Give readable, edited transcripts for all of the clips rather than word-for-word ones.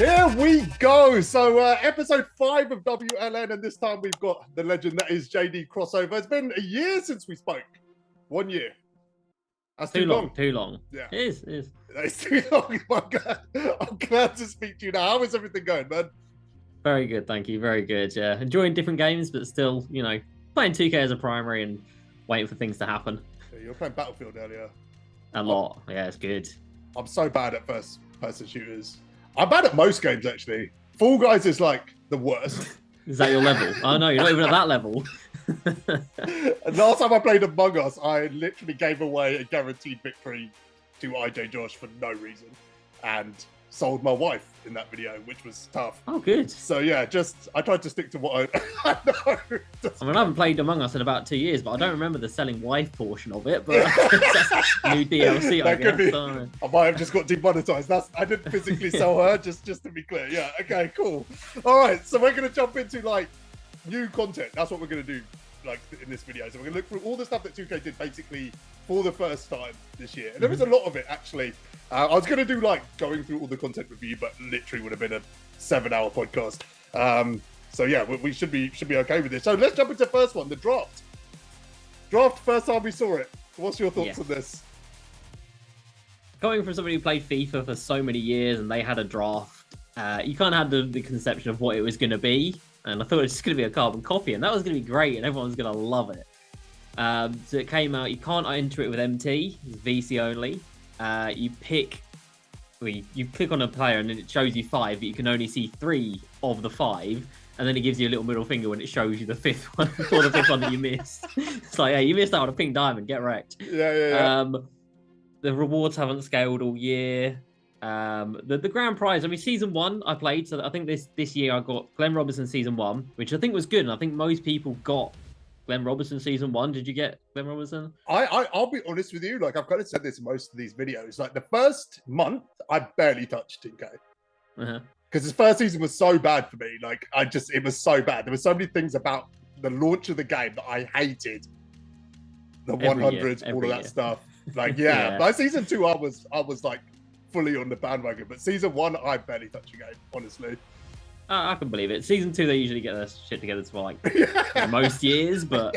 Here we go. So episode 5 of WLN, and this time we've got the legend that is JD Crossover. It's been a year since we spoke. 1 year. That's too long. Too long. Yeah. It is. It's too long. My God. I'm glad to speak to you now. How is everything going, man? Very good, thank you. Very good. Yeah, enjoying different games, but still, playing 2K as a primary and waiting for things to happen. Yeah, you were playing Battlefield earlier. A lot. Yeah, it's good. I'm so bad at first-person shooters. I'm bad at most games, actually. Fall Guys is like the worst. Is that your level? Oh no, you're not even at that level. And last time I played Among Us, I literally gave away a guaranteed victory to IJ Josh for no reason, and sold my wife in that video, which was tough. Oh, good. So yeah, I tried to stick to what I know. I mean, I haven't played Among Us in about 2 years, but I don't remember the selling wife portion of it. But new DLC, I guess. I might have just got demonetized. I didn't physically sell her, just to be clear. Yeah, okay, cool. All right, so we're gonna jump into like new content. That's what we're gonna do like in this video. So we're gonna look through all the stuff that 2K did basically for the first time this year. And there was a lot of it actually. I was going to do like going through all the content review, but literally would have been a 7-hour podcast. So yeah, we should be okay with this. So let's jump into the first one, the draft. First time we saw it. What's your thoughts on this? Coming from somebody who played FIFA for so many years and they had a draft, you kind of had the conception of what it was going to be. And I thought it was just going to be a carbon copy, and that was going to be great, and everyone was going to love it. So it came out. You can't enter it with MT. It's VC only. You click on a player and then it shows you 5, but you can only see 3 of the 5, and then it gives you a little middle finger when it shows you the 5th one or the 5th one that you missed. It's like, hey, you missed out on a pink diamond, get wrecked. Yeah. The rewards haven't scaled all year. The grand prize, I mean, season 1 I played, so I think this year I got Glenn Robinson season 1, which I think was good, and I think most people got Glenn Robinson season 1. Did you get Glenn Robinson? I'll be honest with you. Like I've kind of said this in most of these videos. Like the first month, I barely touched 2K because the first season was so bad for me. Like it was so bad. There were so many things about the launch of the game that I hated. The 100s, all of that stuff. Like by season 2, I was like fully on the bandwagon. But season 1, I barely touched the game. Honestly. I can believe it. Season 2, they usually get their shit together for like most years, but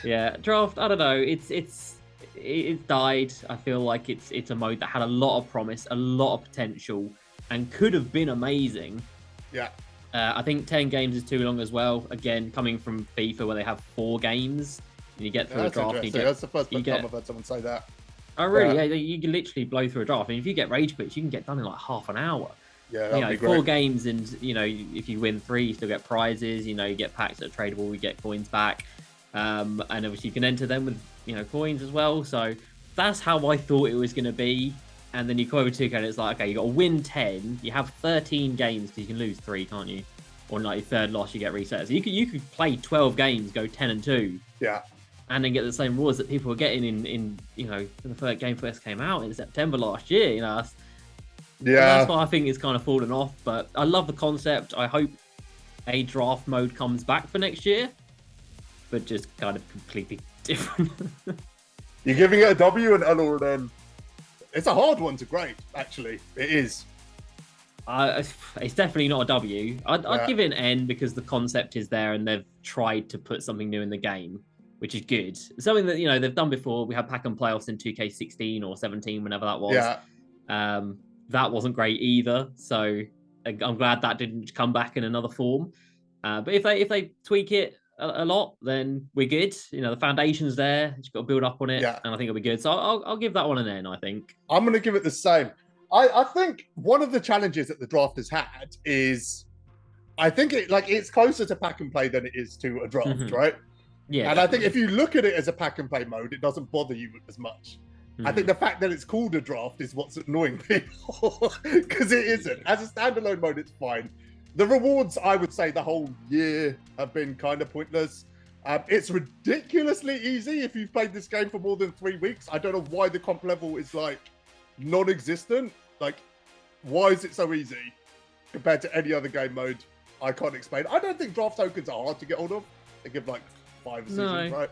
yeah, draft. I don't know. It's died. I feel like it's a mode that had a lot of promise, a lot of potential, and could have been amazing. Yeah. I think 10 games is too long as well. Again, coming from FIFA where they have 4 games, and you get through a draft. That's the first time I've heard someone say that. Oh really? Yeah. You can literally blow through a draft. I mean, if you get rage quits, you can get done in like half an hour. Yeah, that'd be 4 great. games, and if you win 3, you still get prizes. You get packs that are tradable. You get coins back, and obviously you can enter them with coins as well. So that's how I thought it was going to be. And then you go over 2K, and it's like, okay, you got to win 10. You have 13 games because you can lose 3, can't you? Or like your third loss, you get reset. So you could play 12 games, go 10-2. Yeah. And then get the same rewards that people were getting in the first game first came out in September last year. That's why I think it's kind of fallen off. But I love the concept. I hope a draft mode comes back for next year, but just kind of completely different. You're giving it a W and L or an N. It's a hard one to grade, actually. It is. It's definitely not a W. I'd give it an N because the concept is there and they've tried to put something new in the game, which is good. Something that they've done before. We had pack and playoffs in 2K16 or 17, whenever that was. Yeah. That wasn't great either. So I'm glad that didn't come back in another form. But if they tweak it a lot, then we're good. The foundation's there. You've got to build up on it, and I think it'll be good. So I'll give that one an N, I think. I'm going to give it the same. I think one of the challenges that the draft has had is, I think it's closer to pack and play than it is to a draft, right? Yeah. And definitely. I think if you look at it as a pack and play mode, it doesn't bother you as much. I think the fact that it's called a draft is what's annoying people, because it isn't. As a standalone mode, it's fine. The rewards, I would say, the whole year have been kind of pointless. It's ridiculously easy if you've played this game for more than 3 weeks. I don't know why the comp level is like non-existent. Like, why is it so easy compared to any other game mode? I can't explain. I don't think draft tokens are hard to get hold of. They give like 5 seasons, right?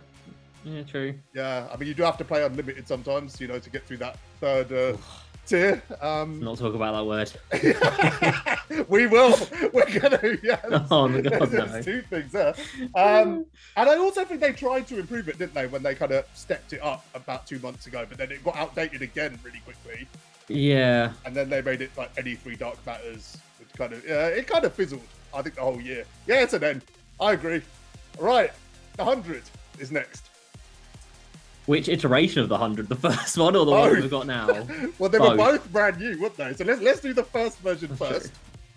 Yeah, true. Yeah, I mean, you do have to play unlimited sometimes, to get through that third tier. Not talk about that word. We will. We're gonna. Yeah. Oh my God, there's no. two things there. And I also think they tried to improve it, didn't they, when they kind of stepped it up about 2 months ago, but then it got outdated again really quickly. Yeah. And then they made it like any 3 Dark Matters, which kind of it kind of fizzled. I think the whole year. Yeah, it's an end. I agree. Right, 100 is next. Which iteration of the 100? The first one or the one we've got now? Well, they were both brand new, weren't they? So let's do the first version first.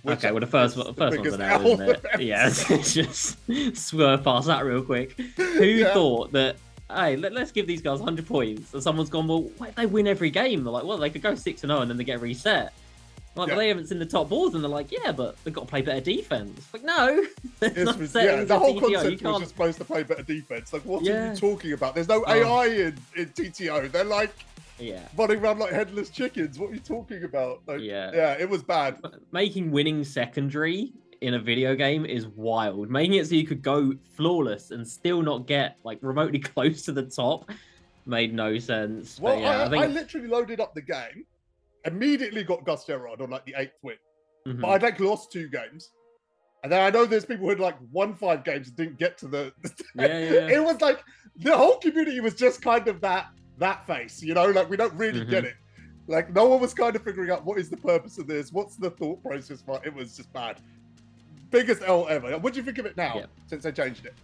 Okay, well the first one's an L, isn't it? Yeah, let's just swerve past that real quick. Who thought that? Hey, let's give these guys 100 points. And someone's gone, well, what if they win every game? They're like, well, they could go 6-0 and then they get reset. Like, but they haven't seen the top boards, and they're like, yeah, but they've got to play better defense. Like, no, the whole concept was just supposed to play better defense. Like, what are you talking about? There's no AI in TTO. They're like, running around like headless chickens. What are you talking about? Like, yeah, it was bad. Making winning secondary in a video game is wild. Making it so you could go flawless and still not get like remotely close to the top made no sense. Well, but, I literally loaded up the game, immediately got Gus Gerard on like the 8th win, but I'd like lost 2 games. And then I know there's people who had like won 5 games and didn't get to the It was like the whole community was just kind of that face, you know, like we don't really get it. Like no one was kind of figuring out what is the purpose of this, what's the thought process for it. Was just bad. Biggest L ever. What do you think of it now since they changed it?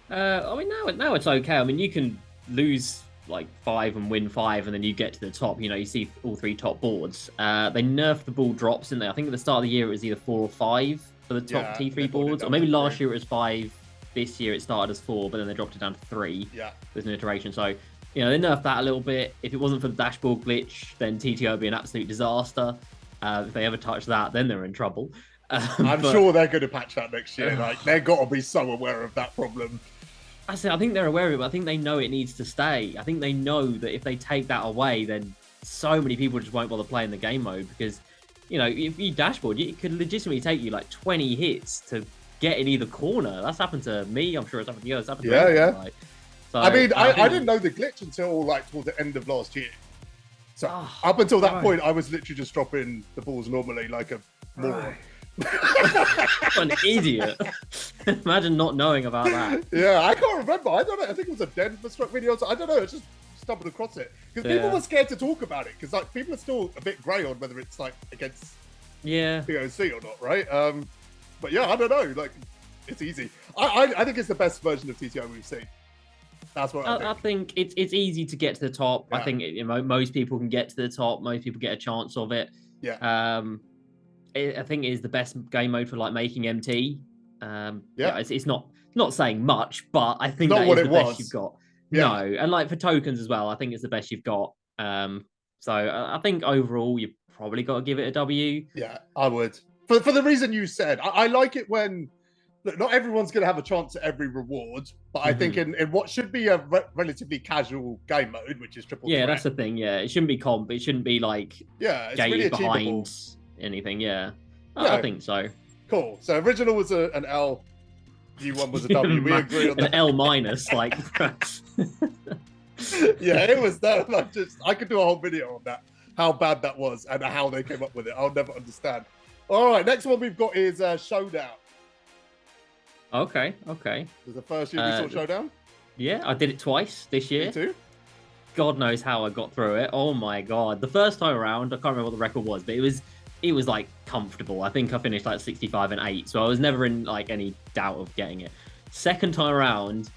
I mean now it's okay. I mean you can lose like 5 and win 5 and then you get to the top. You know, you see all 3 top boards. They nerfed the ball drops, didn't they? I think at the start of the year it was either 4 or 5 for the top T3 boards, or maybe last year it was 5. This year it started as 4, but then they dropped it down to 3. Yeah, there's an iteration. So you know they nerfed that a little bit. If it wasn't for the dashboard glitch, then TTO would be an absolute disaster. If they ever touch that, then they're in trouble. I'm sure they're going to patch that next year. Like they've got to be so aware of that problem. I think they're aware of it, but I think they know it needs to stay. I think they know that if they take that away, then so many people just won't bother playing the game mode because, you know, if you dashboard, it could legitimately take you like 20 hits to get in either corner. That's happened to me. I'm sure it's happened to you. It's happened to everyone, like. So, I mean, I didn't know the glitch until like towards the end of last year. So up until that point, I was literally just dropping the balls normally like a moron. An idiot. Imagine not knowing about that. Yeah, I can't remember. I don't know. I think it was a Denver struck video. So I don't know. I just stumbled across it because people were scared to talk about it because like people are still a bit grey on whether it's like against POC or not, right? But yeah, I don't know. Like it's easy. I think it's the best version of TTO we've seen. That's what I think it's easy to get to the top. I think most people can get to the top. Most people get a chance of it. Yeah. I think it is the best game mode for like making MT. It's not saying much, but I think that is the best you've got. No, and like for tokens as well, I think it's the best you've got. So I think overall you've probably got to give it a W. Yeah, I would. For the reason you said, I like it when look, not everyone's going to have a chance at every reward, but I think in what should be a relatively casual game mode, which is triple threat. That's the thing. Yeah, it shouldn't be comp. It shouldn't be like it's gated really behind anything. I think so. Cool. So original was an L. U1 was a W. We agree on that. An L minus, like. It was that. Like, I could do a whole video on that. How bad that was and how they came up with it. I'll never understand. All right, next one we've got is Showdown. Okay. Was the first year we saw Showdown? Yeah, I did it twice this year. Me too. God knows how I got through it. Oh my God. The first time around, I can't remember what the record was, but it was like comfortable. I think I finished like 65 and 8, so I was never in like any doubt of getting it. Second time around,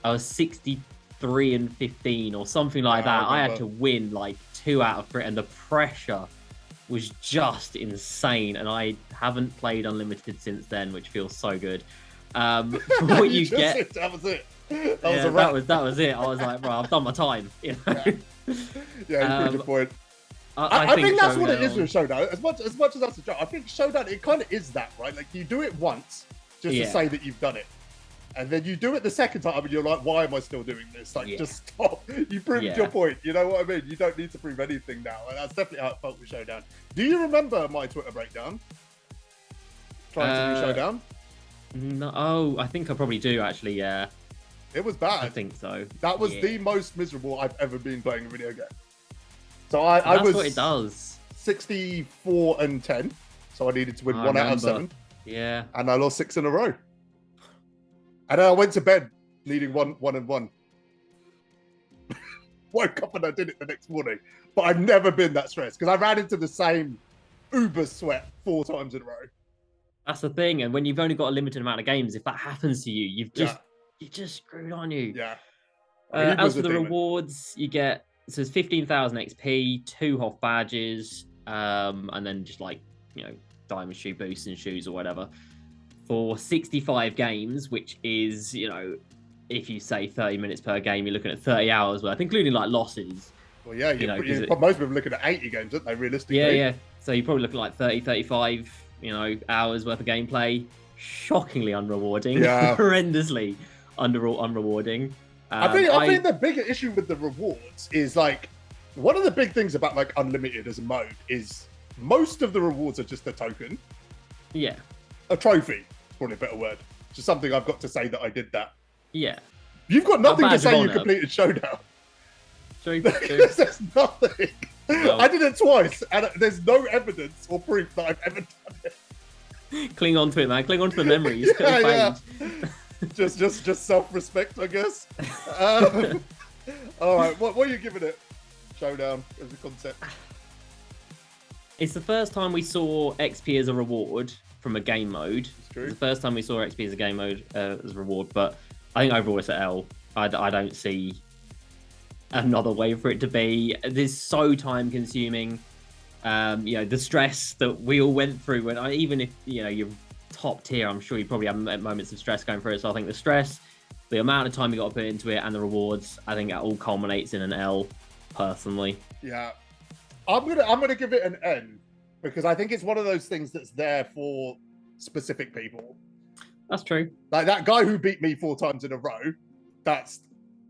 I was 63 and 15 or something like that. I had to win like 2 out of 3, and the pressure was just insane. And I haven't played Unlimited since then, which feels so good. What you get? That was it. That was it. I was like, bro, I've done my time. You know? You proved your point. I think that's what it is with Showdown. As much as that's a joke, I think Showdown, it kind of is that, right? Like you do it once just to say that you've done it, and then you do it the second time, and you're like, why am I still doing this? Like, just stop. You proved your point. You know what I mean? You don't need to prove anything now. And that's definitely how it felt with Showdown. Do you remember my Twitter breakdown? Trying to do Showdown? No, oh, I think I probably do actually. Yeah, it was bad. I think so. That was the most miserable I've ever been playing a video game. So I That's was what it does. 64-10. So I needed to win I 1 out of remember. 7. Yeah. And I lost 6 in a row. And then I went to bed needing 1-1. Woke up and I did it the next morning. But I've never been that stressed because I ran into the same uber sweat 4 times in a row. That's the thing. And when you've only got a limited amount of games, if that happens to you, you're just screwed, aren't you? Yeah. As for the rewards, you get, so it's 15,000 XP, 2 Hoff badges, and then just like, diamond shoe boosts and shoes or whatever for 65 games, which is, if you say 30 minutes per game, you're looking at 30 hours worth, including like losses. Well, yeah, most people are looking at 80 games, aren't they, realistically? Yeah. So you probably look at like 30, 35, hours worth of gameplay. Shockingly unrewarding. Yeah. Horrendously unrewarding. I think the bigger issue with the rewards is like, one of the big things about like unlimited as a mode is most of the rewards are just a token. Yeah. A trophy, probably a better word. Just something I've got to say that I did that. Yeah. You've got nothing to say you completed Showdown. True. There's nothing. Well, I did it twice, and there's no evidence or proof that I've ever done it. Cling on to it, man. Cling on to the memories. Yeah. just self-respect, I guess. All right, what are you giving it? Showdown as a concept. It's the first time we saw XP as a reward from a game mode. It's true. It's the first time we saw XP as a game mode as a reward, but I think overall it's an L. I don't see another way for it to be. This is so time consuming. The stress that we all went through even if you're top tier, I'm sure you probably have moments of stress going through it. So I think the stress, the amount of time you got to put into it, and the rewards, I think that all culminates in an L, personally. Yeah, I'm gonna give it an N because I think it's one of those things that's there for specific people. That's true. Like that guy who beat me 4 times in a row. That's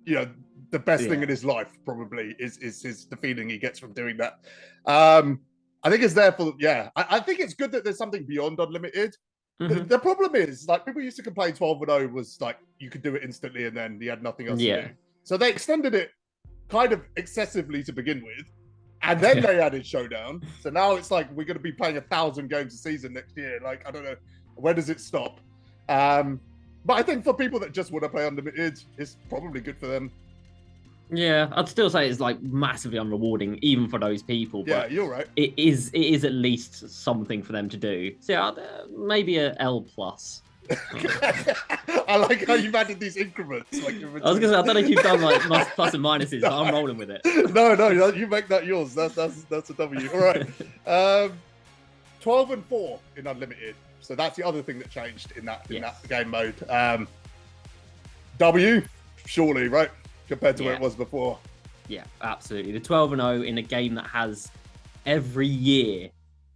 the best thing in his life probably is the feeling he gets from doing that. I think it's there for I think it's good that there's something beyond unlimited. Mm-hmm. The problem is like people used to complain 12-0 was like you could do it instantly and then you had nothing else to do. So they extended it kind of excessively to begin with, and then they added Showdown. So now it's like we're going to be playing 1,000 games a season next year. Like I don't know, where does it stop? But I think for people that just want to play unlimited, it's probably good for them. Yeah, I'd still say it's like massively unrewarding, even for those people. But yeah, you're right. It is at least something for them to do. So yeah, maybe a L plus. I like how you've added these increments. Like I was gonna say, I don't know if you've done like plus and minuses, but I'm rolling with it. No, you make that yours. That's a W. All right. 12-4 in unlimited. So that's the other thing that changed in that game mode. W, surely, right? Compared to where it was before. Yeah, absolutely. The 12-0 in a game that has every year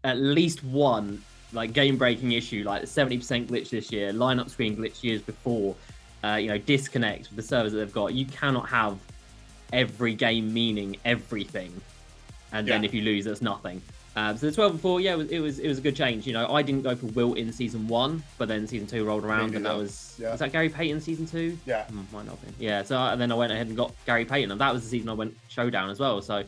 at least one like game-breaking issue, like the 70% glitch this year, lineup screen glitch years before, disconnect with the servers that they've got. You cannot have every game meaning everything, and then if you lose, that's nothing. So the 12-4, it was a good change. I didn't go for Wilt in season 1, but then season 2 rolled around, and that was that Gary Payton season 2? Yeah, might not have been. Yeah, so and then I went ahead and got Gary Payton, and that was the season I went Showdown as well. So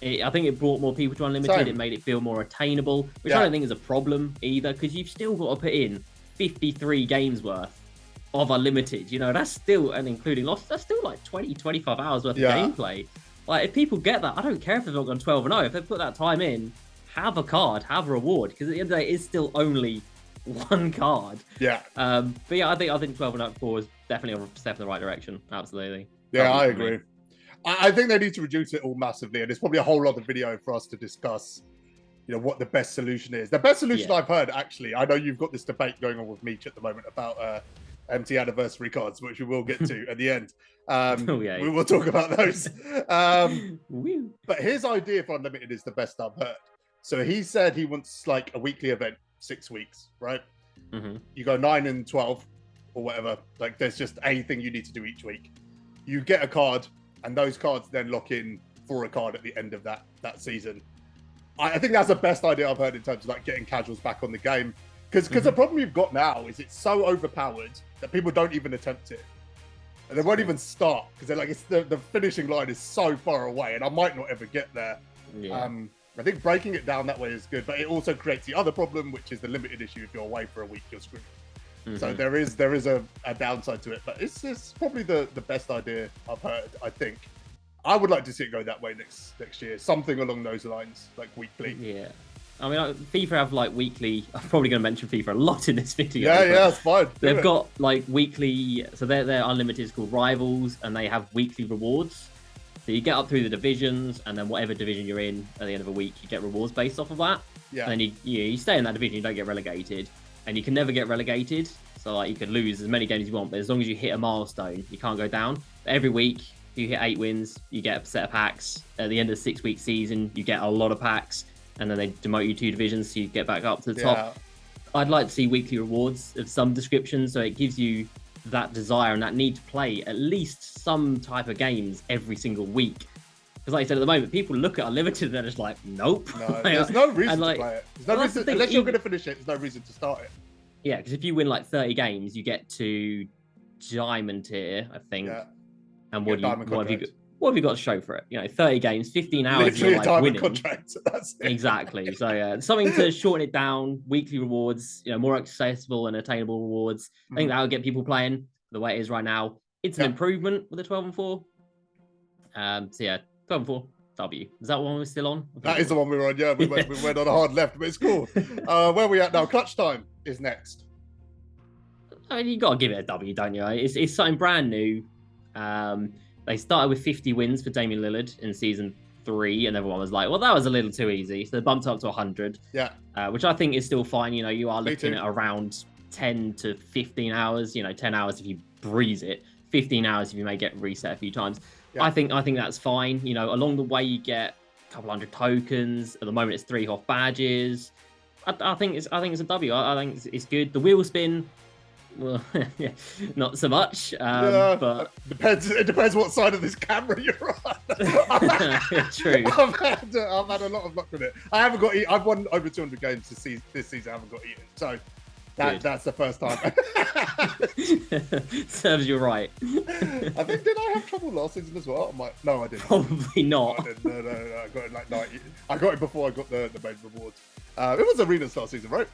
I think it brought more people to Unlimited. Same. It made it feel more attainable, which I don't think is a problem either, because you've still got to put in 53 games worth of Unlimited. That's still, and including loss, that's still like 20, 25 hours worth of gameplay. Like, if people get that, I don't care if they've not gone 12-0. If they put that time in, have a card, have a reward, because at the end of the day, it's still only one card. Yeah. But yeah, I think 12-4 is definitely a step in the right direction. Absolutely. Yeah, I agree. I think they need to reduce it all massively, and it's probably a whole other video for us to discuss, what the best solution is. The best solution I've heard, actually, I know you've got this debate going on with Meech at the moment about empty anniversary cards, which we will get to at the end. We will talk about those. But his idea for Unlimited is the best I've heard. So he said he wants like a weekly event, 6 weeks, right? Mm-hmm. You go 9 and 12 or whatever. Like there's just a thing you need to do each week. You get a card, and those cards then lock in for a card at the end of that season. I think that's the best idea I've heard in terms of like getting casuals back on the game. Because the problem you've got now is it's so overpowered that people don't even attempt it. And they won't even start because they're like, the finishing line is so far away and I might not ever get there. Yeah. I think breaking it down that way is good, but it also creates the other problem, which is the limited issue. If you're away for a week, you're screwed. So there is a downside to it, but it's probably the best idea I've heard. I think I would like to see it go that way next year, something along those lines, like weekly. Yeah. I mean, FIFA have like weekly. I'm probably going to mention FIFA a lot in this video. Yeah, it's fine. They've got like weekly, so their unlimited is called Rivals, and they have weekly rewards. So you get up through the divisions, and then whatever division you're in at the end of a week, you get rewards based off of that. Yeah. And then you stay in that division, you don't get relegated, and you can never get relegated. So like you can lose as many games as you want, but as long as you hit a milestone, you can't go down. But every week, if you hit 8 wins, you get a set of packs. At the end of the 6-week season, you get a lot of packs, and then they demote you 2 divisions, so you get back up to the top. I'd like to see weekly rewards of some description, so it gives you that desire and that need to play at least some type of games every single week. Because like I said, at the moment, people look at Unlimited and they're just like, nope. No, there's no reason like, to play it. There's no reason, unless you're going to finish it, there's no reason to start it. Yeah, because if you win like 30 games, you get to Diamond tier, I think. Yeah. And what have you got to show for it? You know, 30 games, 15 hours. Literally you're, like, a diamond winning. contract. That's it. Exactly. So yeah, something to shorten it down. Weekly rewards, you know, more accessible and attainable rewards. I think that would get people playing the way it is right now. It's an improvement with the 12 and 4. So yeah, 12 and 4. W. Is that one we're still on? That is the one we were on. Yeah, we went on a hard left, but it's cool. Where are we at now? Clutch time is next. I mean, you got to give it a W, don't you? It's something brand new. They started with 50 wins for Damian Lillard in season 3, and everyone was like, well, that was a little too easy. So they bumped up to 100. Yeah. Which I think is still fine. You know, you are looking at around 10 to 15 hours. You know, 10 hours if you breeze it, 15 hours if you may get reset a few times. Yeah. I think that's fine. You know, along the way you get a couple hundred tokens. At the moment it's 3 Hoff badges. I think it's a W. I think it's good. The wheel spin, well, yeah, not so much. But it depends what side of this camera you're on. True. I've had a lot of luck with it. I haven't got. I've won over 200 games this season. I haven't got eaten. So that's the first time. Serves you right. I think, did I have trouble last season as well? No, I didn't. Probably not. I didn't. No. I got it like 90. I got it before I got the main rewards. It was Arenas last season, right?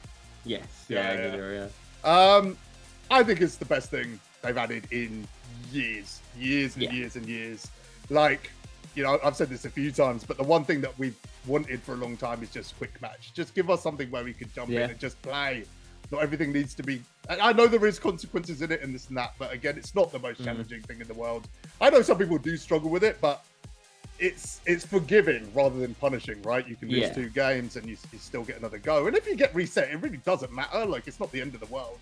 Yes. Yeah. I think it's the best thing they've added in years and years. Like, you know, I've said this a few times, but the one thing that we've wanted for a long time is just quick match. Just give us something where we could jump in and just play. Not everything needs to be. I know there is consequences in it and this and that, but again, it's not the most challenging thing in the world. I know some people do struggle with it, but it's forgiving rather than punishing, right? You can lose 2 games and you still get another go. And if you get reset, it really doesn't matter. Like, it's not the end of the world.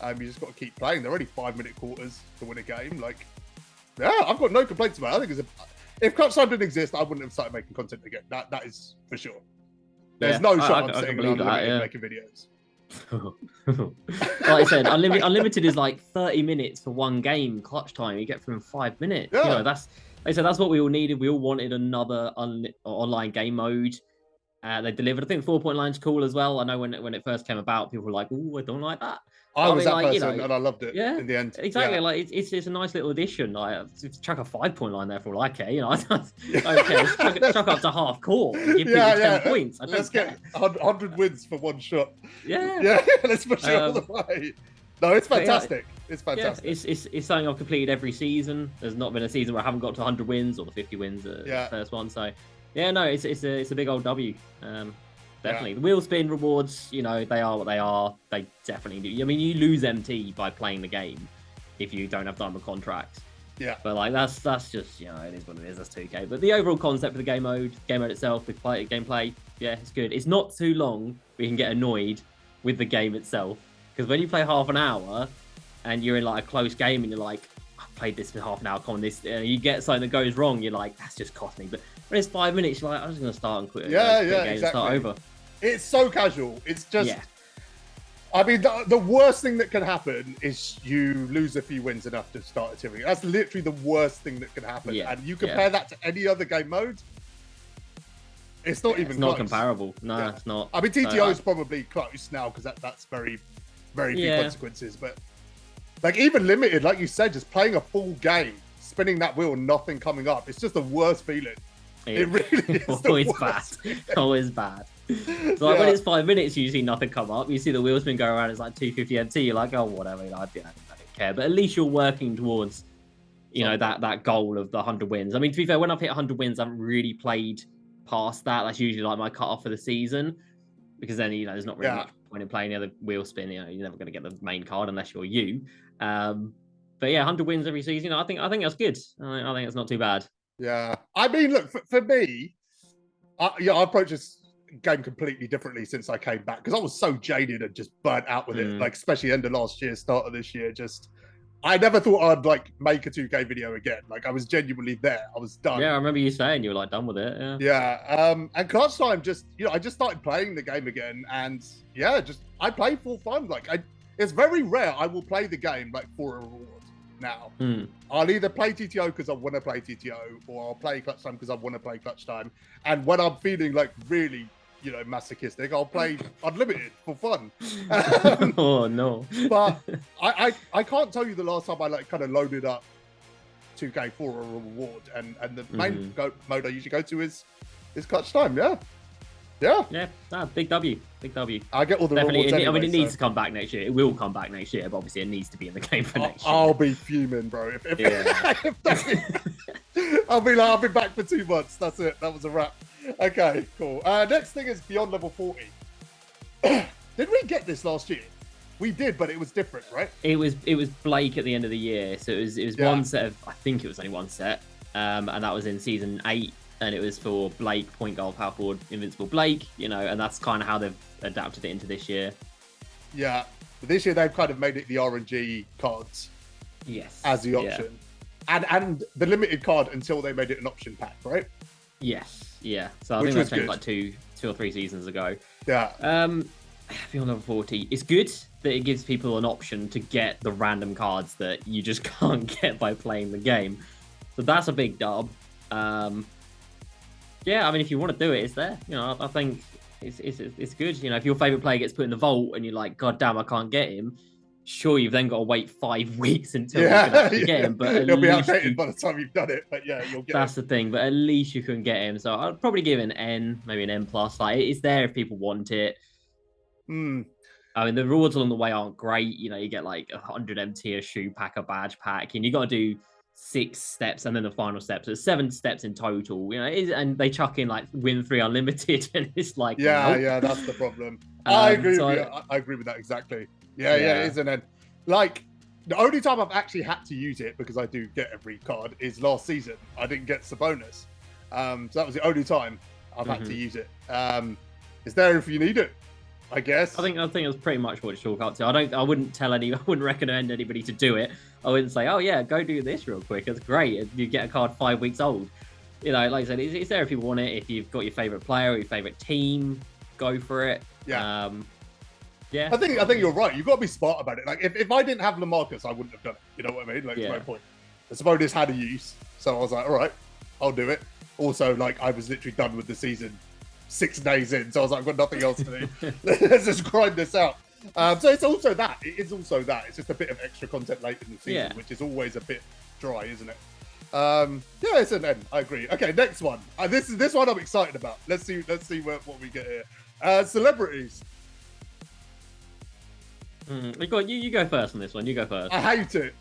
You just got to keep playing. They're only 5-minute quarters to win a game. Like, yeah, I've got no complaints about it. I think if Clutch Time didn't exist, I wouldn't have started making content again. That is for sure. There's no shot I'm sitting around making videos. Like I said, unlimited is like 30 minutes for one game. Clutch Time, you get through in 5 minutes. You know, that's what we all needed. We all wanted another online game mode. They delivered. I think 4-point line's cool as well. I know when it first came about, people were like, "Oh, I don't like that." I was that person, and I loved it. Yeah, in the end, exactly. Yeah. Like it's a nice little addition. Like chuck a 5-point line there for all I care. You know, I don't care. Chuck up to half court. And give people 10 points. Let's get 100 wins for one shot. Yeah. Let's push it all the way. No, it's fantastic. It's fantastic. Yeah, it's something I've completed every season. There's not been a season where I haven't got to 100 wins or the 50 wins the first one. So yeah, no, it's a big old W. Definitely. The wheel spin rewards, you know, they are what they are. They definitely do. I mean, you lose MT by playing the game if you don't have diamond contracts. Yeah. But like that's just, you know, it is what it is. That's 2K. But the overall concept of the game mode itself, with gameplay, yeah, it's good. It's not too long. We can get annoyed with the game itself, because when you play half an hour and you're in like a close game and you're like, I played this for half an hour, come on, this, you get something that goes wrong, you're like, that's just cost me. But when it's 5 minutes, you're like, I'm just gonna start and quit. Exactly. Start over. It's so casual. It's just. Yeah. I mean, the worst thing that can happen is you lose a few wins enough to start a team. That's literally the worst thing that can happen. Yeah. And you compare that to any other game mode, it's not even close. Not comparable. No, it's not. I mean, TTO is probably close now because that's very, very few consequences. But like even limited, like you said, just playing a full game, spinning that wheel, nothing coming up. It's just the worst feeling. It really is always the bad. worst. Always bad. So like when it's 5 minutes, you see nothing come up. You see the wheel spin go around. It's like 250 MT. You're like, oh, whatever. I don't care. But at least you're working towards, that goal of the 100 wins. I mean, to be fair, when I've hit 100 wins, I haven't really played past that. That's usually like my cut off for the season, because then there's not really much point in playing the other wheel spin. You're never going to get the main card unless you're you. But yeah, 100 wins every season. I think that's good. I think it's not too bad. Yeah, I mean, look, for me, I approach this game completely differently since I came back, because I was so jaded and just burnt out with it, like especially end of last year, start of this year. Just I never thought I'd like make a 2K video again. Like I was genuinely there. I was done. Yeah, I remember you saying you were like done with it. And clutch time, just I just started playing the game again, and I play for fun. Like it's very rare I will play the game like for a reward. Now I'll either play TTO because I want to play TTO, or I'll play clutch time because I want to play clutch time. And when I'm feeling like really masochistic, I'll play unlimited for fun. Oh no. But I can't tell you the last time I like kind of loaded up 2K for a reward, and the main mode I usually go to is clutch time. Big W. I get all the definitely rewards anyway, it needs to come back next year. It will come back next year, but obviously it needs to be in the game for next year. I'll be fuming, bro. I'll be back for 2 months. That's it. That was a wrap. Okay, cool. Next thing is beyond level 40. Did we get this last year? We did, but it was different, right? It was Blake at the end of the year, so it was one set of, I think it was only one set, and that was in season 8. And it was for Blake, point guard, power forward, invincible Blake, and that's kind of how they've adapted it into this year. Yeah, but this year they've kind of made it the RNG cards, as the option, and the limited card until they made it an option pack, right? Yes, yeah. So I think that changed like two or three seasons ago. Yeah. Beyond level 40, it's good that it gives people an option to get the random cards that you just can't get by playing the game. So that's a big dub. Yeah, I mean, if you want to do it, it's there. I think it's good. If your favorite player gets put in the vault and you're like, God damn, I can't get him. Sure, you've then got to wait 5 weeks until you can actually get him. But he'll be outdated by the time you've done it. But yeah, you'll get him. That's the thing. But at least you can get him. So I'd probably give it an N, maybe an N+. Like it's there if people want it. I mean, the rewards along the way aren't great. You get like 100 MT, a shoe pack, a badge pack, and you got to do 6 steps and then the final steps. So 7 steps in total, and they chuck in like win 3 unlimited, and it's like yeah, that's the problem. I agree with you. I agree with that exactly. Yeah, it is an end. Like the only time I've actually had to use it, because I do get every card, is last season. I didn't get Sabonis, so that was the only time I've had to use it. It's there if you need it, I guess. I think that's pretty much what it's chalk up to. I wouldn't recommend anybody to do it. I wouldn't say, oh yeah, go do this real quick. It's great. You get a card 5 weeks old. Like I said, it's there if you want it. If you've got your favorite player or your favorite team, go for it. Yeah. I think you're right. You've got to be smart about it. Like if I didn't have LaMarcus, I wouldn't have done it. You know what I mean? Like there's no point. I suppose this had a use, so I was like, all right, I'll do it. Also, like I was literally done with the season 6 days in, so I was like, I've got nothing else to do. Let's just grind this out. So it's also that. It is also that. It's just a bit of extra content late in the season, which is always a bit dry, isn't it? It's an end. I agree. Okay, next one. This one I'm excited about. Let's see what we get here. Celebrities. You go first on this one. You go first. I hate it.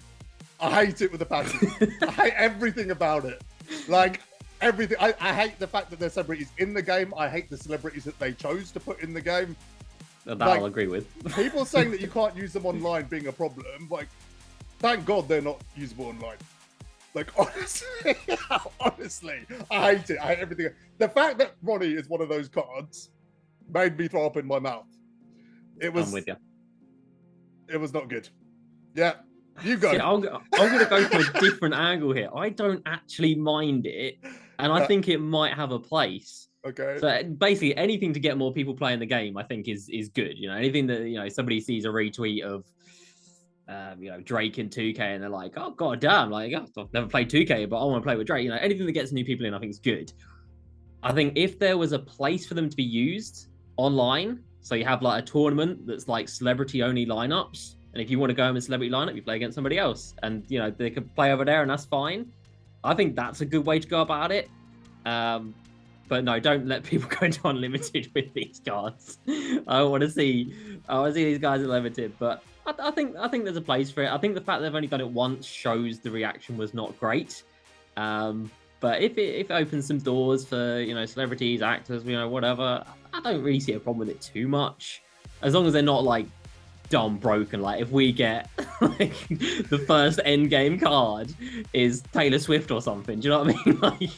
I hate it with a passion. I hate everything about it. Like everything. I hate the fact that there's celebrities in the game. I hate the celebrities that they chose to put in the game. That I'll agree with. People saying that you can't use them online being a problem. Like, thank God they're not usable online. Like, honestly, I hate it. I hate everything. The fact that Ronnie is one of those cards made me throw up in my mouth. I'm with you. It was not good. Yeah, you go. See, I'm going to go for a different angle here. I don't actually mind it, and I think it might have a place. Okay. So basically, anything to get more people playing the game, I think, is good. Anything that somebody sees a retweet of, Drake in 2K, and they're like, oh god damn, like I've never played 2K, but I want to play with Drake. Anything that gets new people in, I think is good. I think if there was a place for them to be used online, so you have like a tournament that's like celebrity only lineups, and if you want to go in a celebrity lineup, you play against somebody else, and they could play over there, and that's fine. I think that's a good way to go about it. But no, don't let people go into unlimited with these cards. I want to see these guys unlimited, but I think there's a place for it. I think the fact they've only done it once shows the reaction was not great. But if it opens some doors for, you know, celebrities, actors, you know, whatever, I don't really see a problem with it too much, as long as they're not like dumb broken. Like if we get like the first end game card is Taylor Swift or something, do you know what I mean? Like,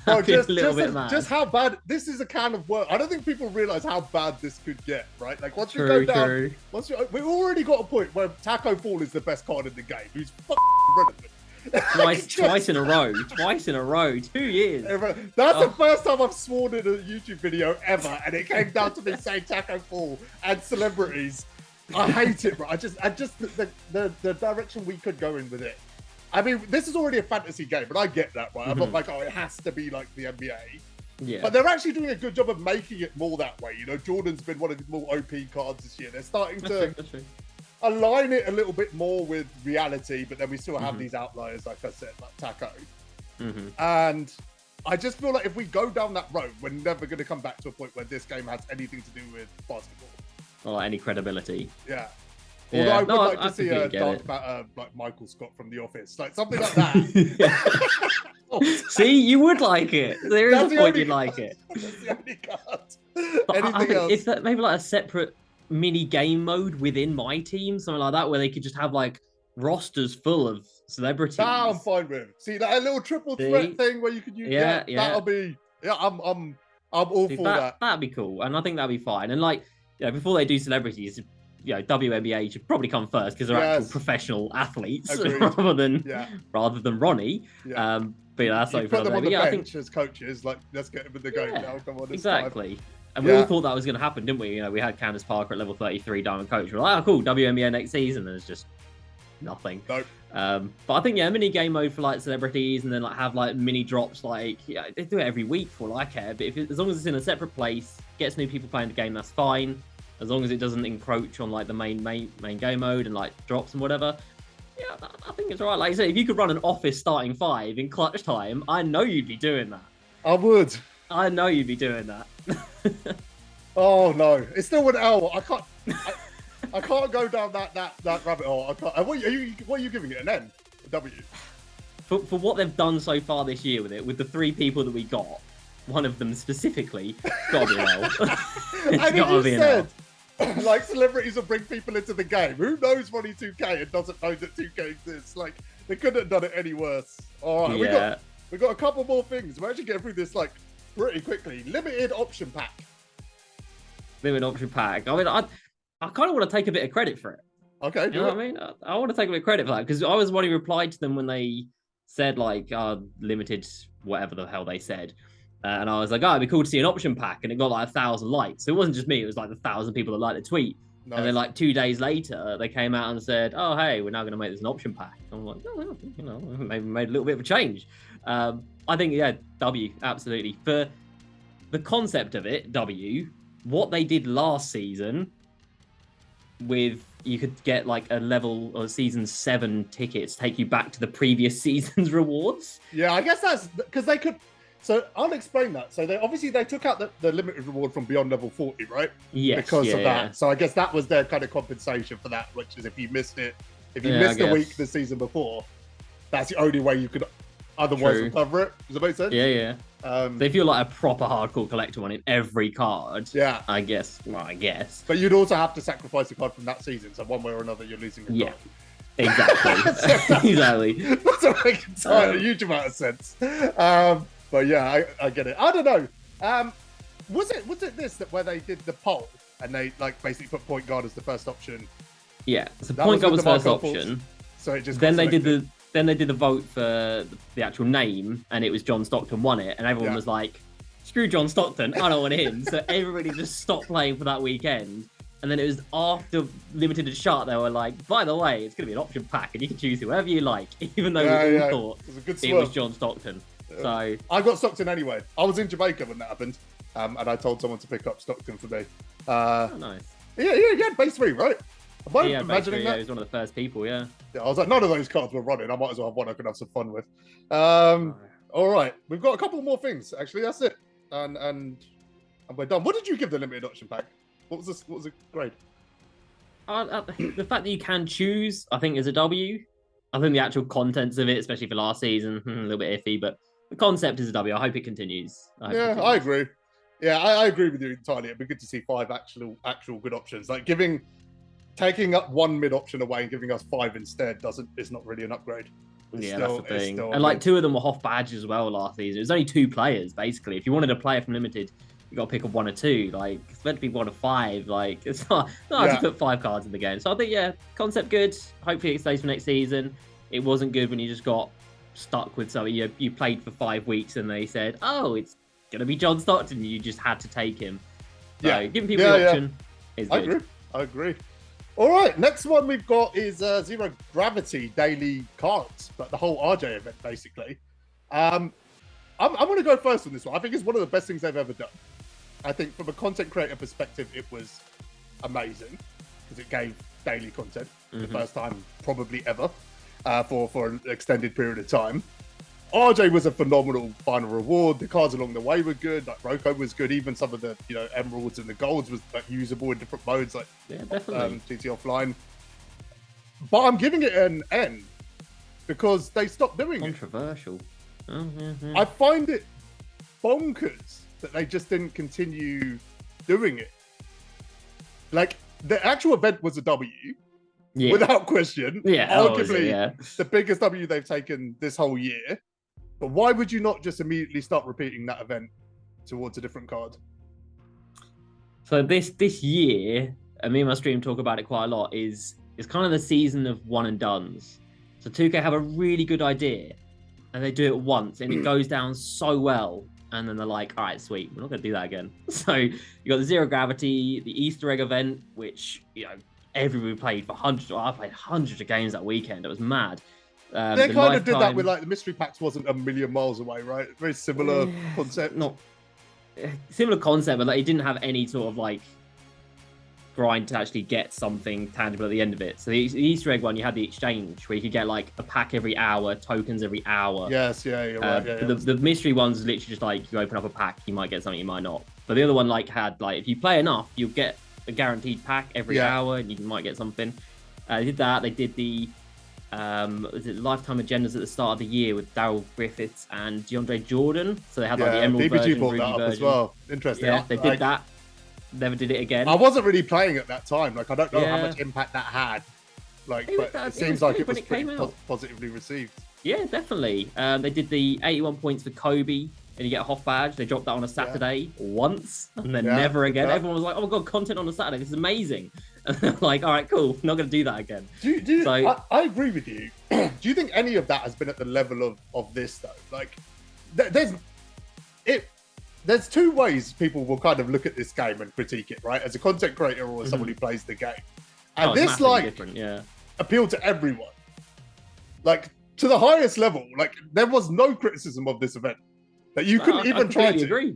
Bro, just how bad this is a can of worms. I don't think people realize how bad this could get, right? Like once True, you go down, true. We've already got a point where Taco Fall is the best card in the game, who's fucking relevant. Twice in a row, 2 years. That's the first time I've sworn in a YouTube video ever, and it came down to me saying Taco Fall and celebrities. I hate it, bro. I just the direction we could go in with it. I mean, this is already a fantasy game, but I get that, right? I'm not like, oh, it has to be like the NBA. Yeah. But they're actually doing a good job of making it more that way. You know, Jordan's been one of the more OP cards this year. They're starting to align it a little bit more with reality, but then we still have these outliers, like I said, like Taco. And I just feel like if we go down that road, we're never going to come back to a point where this game has anything to do with basketball. Or like any credibility. Yeah. Although I would like to see a dark matter like Michael Scott from The Office, like something like that. See, you would like it. There is a point you'd like it. That's the only card. But Anything else? If that, maybe like a separate mini game mode within my team, something like that, where they could just have like rosters full of celebrities. That I'm fine with. See that a little triple threat thing where you could use that'll be I'm all for that. That'd be cool, and I think that'd be fine. And like, before they do celebrities, you know, WNBA should probably come first because they're actual professional athletes rather than Ronnie. Yeah. But that's you put them on the bench as coaches. Like, let's get them in the game now. Come on, exactly. Time. And we all thought that was going to happen, didn't we? You know, we had Candace Parker at level 33, Diamond Coach. We're like, oh, cool, WNBA next season. And there's just nothing. Nope. But I think, mini game mode for like celebrities, and then like have like mini drops. Like, they do it every week for all I care. But as long as it's in a separate place, gets new people playing the game, that's fine. As long as it doesn't encroach on like the main game mode and like drops and whatever. Yeah, I think it's all right. Like I said, if you could run an Office starting 5 in clutch time, I know you'd be doing that. I would. I know you'd be doing that. Oh no, it's still an L. I can't go down that rabbit hole. I can't. What are you giving it? An N? A W? For what they've done so far this year with it, with the 3 people that we got, one of them specifically, it's got to be an L. It's got to be an L. Like celebrities will bring people into the game. Who knows Ronnie 2K and doesn't know that 2K exists? Like they couldn't have done it any worse. All right, we got a couple more things. We're actually getting through this like pretty quickly. Limited option pack. Limited option pack. I mean, I kind of want to take a bit of credit for it. Okay, you know what I mean? I want to take a bit of credit for that because I was the one who replied to them when they said like limited whatever the hell they said. And I was like, it'd be cool to see an option pack. And it got like 1,000 likes. So it wasn't just me. It was like 1,000 people that liked the tweet. Nice. And then like 2 days later, they came out and said, oh, hey, we're now going to make this an option pack. And I'm like, oh, you know, maybe made a little bit of a change. I think, W, absolutely. For the concept of it, W, what they did last season with you could get like a level or season 7 tickets, take you back to the previous season's rewards. Yeah, I guess that's because they could. So I'll explain that. So they took out the limited reward from beyond level 40, right? Yes. Because of that. So I guess that was their kind of compensation for that, which is if you missed it, if you missed a week the season before, that's the only way you could otherwise recover it. Does that make sense? Yeah. So if you're like a proper hardcore collector one in every card, I guess. But you'd also have to sacrifice a card from that season. So one way or another, you're losing a card. Exactly. Exactly. That doesn't make a huge amount of sense. But yeah, I get it. I don't know. Was it this that where they did the poll and they like basically put point guard as the first option? Yeah, so point guard was first option. So it just then they did the vote for the actual name, and it was John Stockton won it, and everyone was like, "Screw John Stockton, I don't want him." So everybody just stopped playing for that weekend. And then it was after Limited had shut, they were like, by the way, it's going to be an option pack, and you can choose whoever you like, even though we all thought it was John Stockton. So I got Stockton anyway. I was in Jamaica when that happened, and I told someone to pick up Stockton for me. Nice. Yeah, base 3, right? Am I imagining that? He was one of the first people, yeah. I was like, none of those cards were running. I might as well have one I could have some fun with. All right, we've got a couple more things. Actually, that's it, and we're done. What did you give the limited option pack? What was this? What was the grade? The fact that you can choose, I think, is a W. I think the actual contents of it, especially for last season, a little bit iffy, but the concept is a W. I hope it continues. I agree. Yeah, I agree with you entirely. It'd be good to see 5 actual good options. Like taking up 1 mid option away and giving us 5 instead is not really an upgrade. That's the thing. And like 2 of them were off badges as well last season. It was only 2 players basically. If you wanted a player from limited, you got to pick up 1 or 2. Like it's meant to be 1 or 5. Like it's not hard to put 5 cards in the game. So I think concept good. Hopefully it stays for next season. It wasn't good when you just got stuck with something. You played for 5 weeks and they said, "Oh, it's gonna be John Stockton." You just had to take him. So giving people the option is good. I agree. All right, next one we've got is Zero Gravity daily cards, like the whole RJ event, basically. I'm going to go first on this one. I think it's one of the best things they've ever done. I think from a content creator perspective, it was amazing because it gave daily content for the first time probably ever for an extended period of time. RJ was a phenomenal final reward. The cards along the way were good. Like Roko was good. Even some of the emeralds and the golds was like usable in different modes, like definitely TT offline. But I'm giving it an N because they stopped doing controversial. it. I find it bonkers that they just didn't continue doing it. Like the actual event was a W. Without question. Arguably the biggest W they've taken this whole year. But why would you not just immediately start repeating that event towards a different card? So this year, and me and my stream talk about it quite a lot, is kind of the season of one and dones. So 2K have a really good idea and they do it once and it goes down so well. And then they're like, all right, sweet, we're not going to do that again. So you got the Zero Gravity, the Easter egg event, which, everybody played for hundreds. I played hundreds of games that weekend. It was mad. They kind of did that with like the mystery packs wasn't a million miles away, right? Very similar concept. Not similar concept, but like it didn't have any sort of like grind to actually get something tangible at the end of it. So the Easter egg one, you had the exchange where you could get like a pack every hour, tokens every hour. Yes, you're right. The mystery one's literally just like you open up a pack, you might get something, you might not. But the other one like had like if you play enough, you'll get a guaranteed pack every hour and you might get something. They did that. They did the lifetime agendas at the start of the year with Daryl Griffiths and DeAndre Jordan. So they had like the Emerald BBG version, brought Ruby that up version as well. Interesting. Yeah, they did that. Never did it again. I wasn't really playing at that time. Like I don't know how much impact that had. Like, it seems like it was pretty positively received. Yeah, definitely. They did the 81 points for Kobe. And you get a Hoff badge. They dropped that on a Saturday once, and then never again. Yeah. Everyone was like, "Oh my god, content on a Saturday! This is amazing!" And they're like, "All right, cool. Not going to do that again." I agree with you. Do you think any of that has been at the level of this though? Like, there's 2 ways people will kind of look at this game and critique it, right? As a content creator or as someone who plays the game, and this appealed to everyone, like to the highest level. Like there was no criticism of this event. That you couldn't even try to. Agree.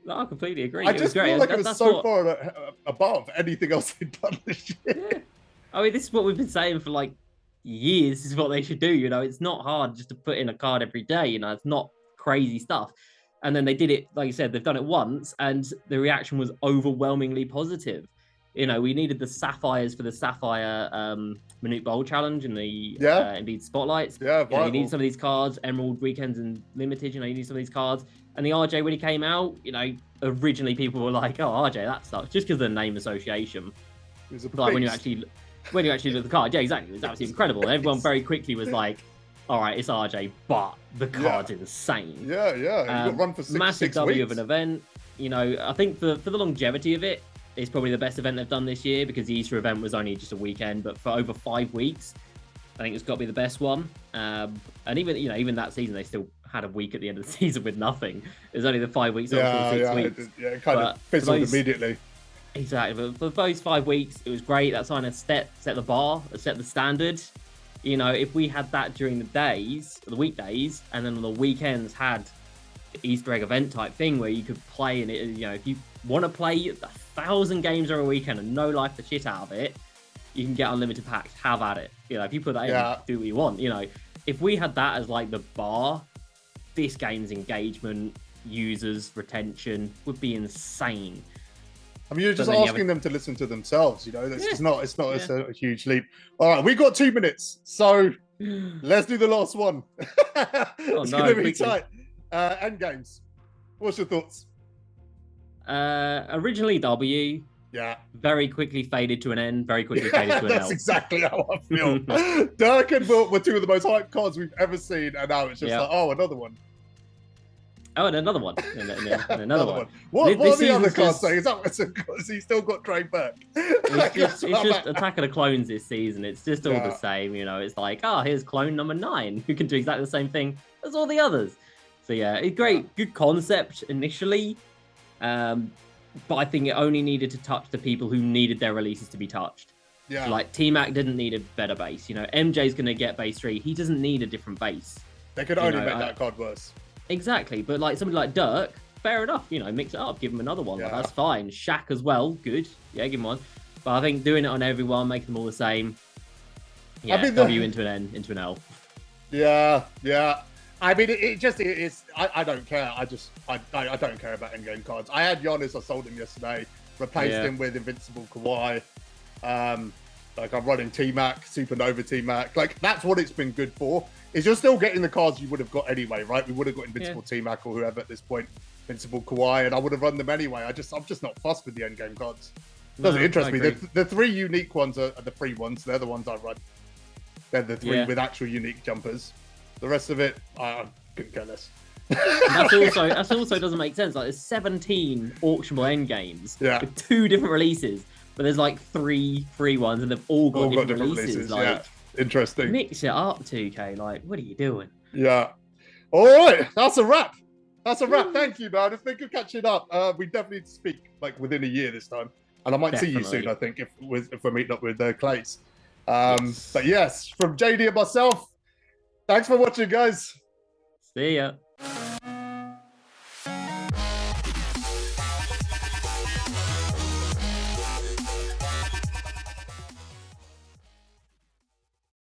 No, I completely agree. I just feel like it was so far above anything else they'd done this year. Yeah. I mean, this is what we've been saying for like years. This is what they should do. It's not hard just to put in a card every day. It's not crazy stuff. And then they did it, like you said, they've done it once, and the reaction was overwhelmingly positive. We needed the sapphires for the Sapphire Minute Bowl Challenge and the Indeed Spotlights. Yeah, you need some of these cards, Emerald Weekends and Limited, you need some of these cards. And the RJ, when he came out, originally people were like, oh, RJ, that sucks, just because of the name association. But when you actually look at the card, yeah, exactly, it was absolutely incredible. And everyone very quickly was like, all right, it's RJ, but the card's insane. Yeah. You got run for massive six W weeks. of an event. I think for the longevity of it, it's probably the best event they've done this year because the Easter event was only just a weekend, but for over 5 weeks, I think it's got to be the best one. And even that season, they still had a week at the end of the season with nothing. It was only the 5 weeks after 6 weeks. It kind of fizzled immediately. Exactly. But for those 5 weeks, it was great. That kind of set the bar, set the standard. If we had that during the weekdays, and then on the weekends had the Easter egg event type thing where you could play in it, if you want to play 1,000 games over a weekend and no life the shit out of it, you can get unlimited packs. Have at it. If you put that in, do what you want. If we had that as like the bar, this game's engagement, users, retention would be insane. I mean, you're just asking them to listen to themselves, you know. It's not a huge leap. All right, we got 2 minutes, so let's do the last one. It's going to be tight. End games. What's your thoughts? Originally W. Yeah. Very quickly faded to an N. Very quickly faded to an L. That's exactly how I feel. Dirk and Wilt were 2 of the most hyped cards we've ever seen, and now it's just like, oh, another one. Oh, and another one. And another one. What are the other cards saying? Has he still got Trey Burke? It's just Attack of the Clones this season. It's just all the same, you know. It's like, here's clone number 9, who can do exactly the same thing as all the others. So yeah, good concept initially. But I think it only needed to touch the people who needed their releases to be touched. Yeah. So like T-Mac didn't need a better base. You know, MJ's going to get base 3. He doesn't need a different base. They could only make that card worse. Exactly. But like somebody like Dirk, fair enough. You know, mix it up, give him another one. Like, that's fine. Shaq as well, good. Yeah, give him one. But I think doing it on everyone, making them all the same. Yeah, I mean, W into an N, into an L. Yeah. I mean, it's. I don't care. I don't care about endgame cards. I had Giannis. I sold him yesterday. Replaced him with Invincible Kawhi. Like I'm running T-Mac, Supernova T-Mac. Like that's what it's been good for. Is you're still getting the cards you would have got anyway, right? We would have got Invincible T-Mac or whoever at this point, Invincible Kawhi, and I would have run them anyway. I'm just not fussed with the endgame cards. It doesn't interest me. The 3 unique ones are the free ones. They're the ones I run. They're the 3 with actual unique jumpers. The rest of it, I couldn't care less. That also doesn't make sense. Like there's 17 auctionable end games with 2 different releases, but there's like 3 free ones, and they've all got different releases. Like, interesting. Mix it up, 2K. Like, what are you doing? Yeah. All right, that's a wrap. Thank you, man. It's been good catching up. We definitely need to speak like within a year this time, and I might see you soon. I think if we're meeting up with Clays. But yes, from JD and myself. Thanks for watching, guys. See ya.